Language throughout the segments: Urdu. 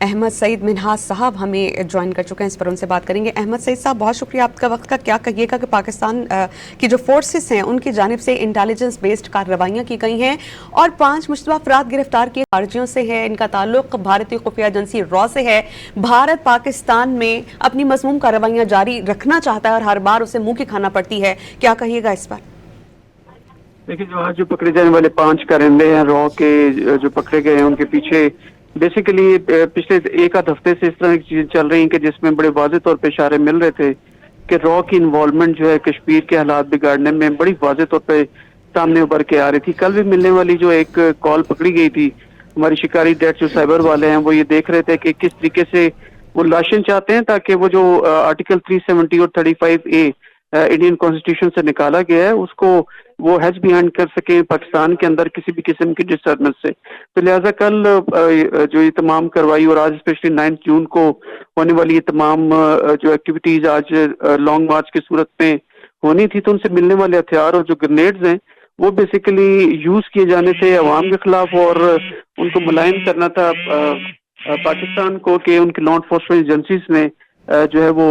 احمد سعید منہاس صاحب ہمیں جوائن کر چکے ہیں، اس پر ان سے بات کریں گے۔ احمد سعید صاحب بہت شکریہ آپ کا وقت کا۔ کیا کہیے گا کہ پاکستان کی جو فورسز ہیں ان کی جانب سے انٹیلیجنس بیسڈ کارروائیاں کی گئی ہیں اور 5 مشتبہ افراد گرفتار کیے خارجیوں سے ہے، ان کا تعلق بھارتی خفیہ ایجنسی را سے ہے۔ بھارت پاکستان میں اپنی مذموم کارروائیاں جاری رکھنا چاہتا ہے اور ہر بار اسے منہ کی کھانا پڑتی ہے، کیا کہیے گا اس پر؟ دیکھیے، جو آج جو پکڑے جانے والے 5 کارندے ہیں را کے جو پکڑے گئے ہیں، ان کے پیچھے بیسیکلی پچھلے ایک آدھ ہفتے سے اس طرح کی چیزیں چل رہی ہیں کہ جس میں بڑے واضح طور پہ اشارے مل رہے تھے کہ را کی انوالومنٹ جو ہے کشمیر کے حالات بگاڑنے میں بڑی واضح طور پہ سامنے ابھر کے آ رہی تھی۔ کل بھی ملنے والی جو ایک کال پکڑی گئی تھی، ہماری شکاری ڈیٹ جو سائبر والے ہیں وہ یہ دیکھ رہے تھے کہ کس طریقے سے وہ لاشیں چاہتے ہیں تاکہ وہ جو آرٹیکل 370 اور 35A انڈین کانسٹیٹیوشن سے نکالا گیا ہے اس کو وہ ہیج بیہائنڈ کر سکیں پاکستان کے اندر کسی بھی قسم کی ڈسٹربنس سے۔ تو لہٰذا کل جو یہ تمام کروائی اور آج اسپیشلی 9 جون کو ہونے والی یہ تمام جو ایکٹیویٹیز آج لانگ مارچ کی صورت میں ہونی تھی، تو ان سے ملنے والے ہتھیار اور جو گرنیڈز ہیں وہ بیسیکلی یوز کیے جانے تھے عوام کے خلاف اور ان کو ملائم کرنا تھا پاکستان کو کہ ان کی لا انفورسمنٹ ایجنسیز نے جو ہے وہ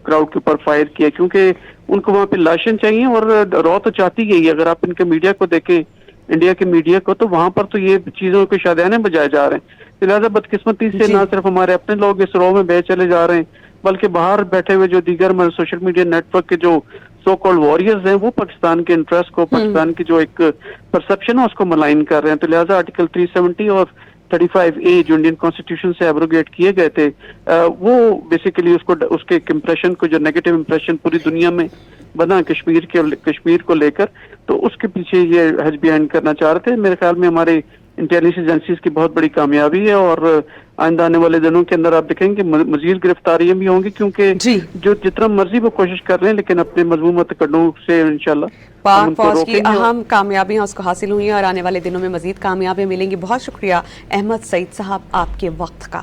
کراؤڈ کے اوپر فائر کیا، کیونکہ ان کو وہاں پہ لاشیں چاہیے اور را تو چاہتی گئی۔ اگر آپ ان کے میڈیا کو دیکھیں، انڈیا کے میڈیا کو، تو وہاں پر تو یہ چیزوں کے شادیانے بجائے جا رہے ہیں۔ لہٰذا بدقسمتی سے نہ صرف ہمارے اپنے لوگ اس رو میں بہ چلے جا رہے ہیں بلکہ باہر بیٹھے ہوئے جو دیگر سوشل میڈیا نیٹ ورک کے جو سو کالڈ وارئرز ہیں وہ پاکستان کے انٹرسٹ کو، پاکستان کی جو ایک پرسپشن ہے اس کو ملائن کر رہے ہیں۔ تو لہٰذا آرٹیکل 370 اور 35A جو انڈین کانسٹیٹیوشن سے ایبروگیٹ کیے گئے تھے وہ بیسیکلی اس کے امپریشن کو، جو نیگیٹو امپریشن پوری دنیا میں بنا کشمیر کو لے کر، تو اس کے پیچھے یہ ہیج بیہائنڈ کرنا چاہ رہے تھے۔ میرے خیال میں ہمارے انٹیلیجنس ایجنسیز کی بہت بڑی کامیابی ہے اور آئندہ آنے والے دنوں کے اندر آپ دیکھیں گے مزید گرفتاریاں بھی ہوں گی، کیونکہ جو جتنا مرضی وہ کوشش کر رہے ہیں لیکن اپنے مضموم تکڑوں سے انشاءاللہ پاک فوج کی اہم کامیابیاں اس کو حاصل ہوئی ہیں اور آنے والے دنوں میں مزید کامیابیاں ملیں گی۔ بہت شکریہ احمد سعید صاحب آپ کے وقت کا۔